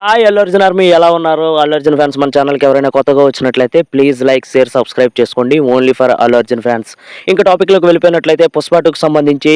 Hi Allu Arjun army ఎలా ఉన్నారు? Allu Arjun fans మన ఛానల్‌కి ఎవరైనా కొత్తగా వచ్చినట్లయితే ప్లీజ్ లైక్, షేర్, సబ్స్క్రైబ్ చేసుకోండి. Only for Allu Arjun fans. ఇంకా టాపిక్‌లోకి వెళ్ళిపోయినట్లయితే 'పుష్ప 2'కి సంబంధించి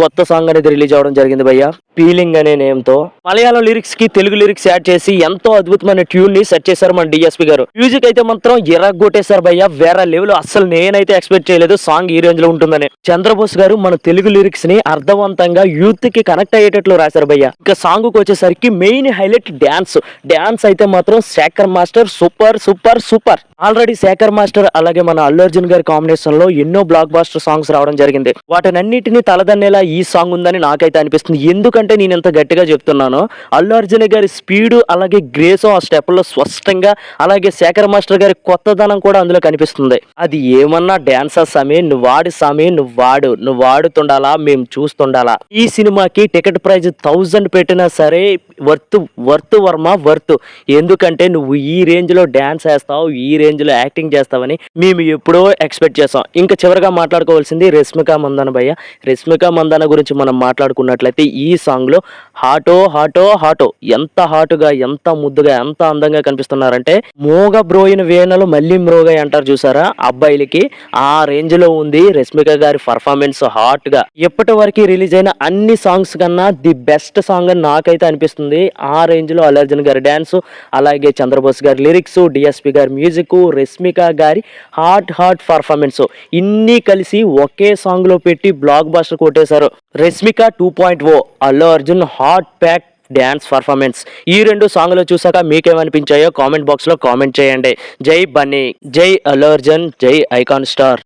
కొత్త సాంగ్ అనేది రిలీజ్ అవ్వడం జరిగింది భయ్య. 'ఫీలింగ్' అనే నేమ్‌తో మలయాళం లిరిక్స్‌కి తెలుగు లిరిక్స్ యాడ్ చేసి ఎంతో అద్భుతమైన ట్యూన్‌ని సెట్ చేశారు మన డీఎస్‌పీ గారు. మ్యూజిక్ అయితే మాత్రం ఇరగ్గొట్టేశారు భయ్య. వేరే లెవెల్. అస్సలు నేనైతే ఎక్స్‌పెక్ట్ చేయలేదు సాంగ్ ఈ రేంజ్‌లో ఉంటుందని. చంద్రబోస్ గారు మన తెలుగు లిరిక్స్‌ని అర్థవంతంగా యూత్‌కి కనెక్ట్ అయ్యేటట్లు రాశారు భయ్య. ఇక సాంగ్‌కి వచ్చేసరికి మెయిన్ హైలైట్ డాన్స్. డాన్స్ అయితే మాత్రం Shekhar master super super super. Already Shekhar master అలాగే మన అల్లు అర్జున్ గారి కాంబినేషన్ లో ఎన్నో బ్లాక్ బాస్టర్ సాంగ్స్ రావడం జరిగింది. వాటినన్నిటిని తలదన్నేలా ఈ సాంగ్ ఉందని నాకైతే అనిపిస్తుంది. ఎందుకంటే నేను ఎంత గట్టిగా చెప్తున్నానో అల్లు అర్జున్ గారి స్పీడ్ అలాగే గ్రేస్ ఆ స్టెప్ లో స్పష్టంగా, అలాగే శేఖర్ మాస్టర్ గారి కొత్తదనం కూడా అందులో కనిపిస్తుంది. అది ఏమన్నా డాన్సర్ సామి, నువ్వు వాడు సామి, నువ్వు వాడుతుండాలా, మేము చూస్తుండాలా. ఈ సినిమాకి టికెట్ ప్రైజ్ 1000 పెట్టినా సరే వర్త్ వర్మ వర్త్. ఎందుకంటే నువ్వు ఈ రేంజ్ లో డాన్స్ వేస్తావు, ఈ రేంజ్ లో యాక్టింగ్ చేస్తావని మేము ఎప్పుడో ఎక్స్పెక్ట్ చేస్తాం. ఇంకా చివరిగా మాట్లాడుకోవాల్సింది రష్మిక మందాన భయ్య. రష్మిక మందాన గురించి మనం మాట్లాడుకున్నట్లయితే ఈ సాంగ్ లో హాటో హాటో హాటో ఎంత హాటుగా, ఎంత ముద్దుగా, ఎంత అందంగా కనిపిస్తున్నారంటే మోగ బ్రోయిన వేణలు మళ్ళీ మ్రోగాయి అంటారు చూసారా అబ్బాయిలకి, ఆ రేంజ్ లో ఉంది రష్మిక గారి పర్ఫార్మెన్స్. హాట్ గా ఇప్పటి వరకు రిలీజ్ అయిన అన్ని సాంగ్స్ కన్నా ది బెస్ట్ సాంగ్ అని నాకైతే అనిపిస్తుంది. ఆ రేంజ్ లో అల్లు అర్జున్ గారి డాన్స్, అలాగే చంద్రబోస్ గారి లిరిక్స్, డిఎస్పి గారి మ్యూజిక్, రష్మిక గారి హాట్ పర్ఫార్మెన్స్ ఇన్ని కలిసి ఒకే సాంగ్ లో పెట్టి బ్లాక్ బస్టర్ కొట్టేశారు. Rashmika 2.0, Allu Arjun hot pack dance performance. ఈ రెండు సాంగ్లు చూసాక మీకేమనిపించాయో కామెంట్ బాక్స్ లో కామెంట్ చేయండి. జై బన్నీ, జై అల్లు అర్జున్, జై ఐకాన్ స్టార్.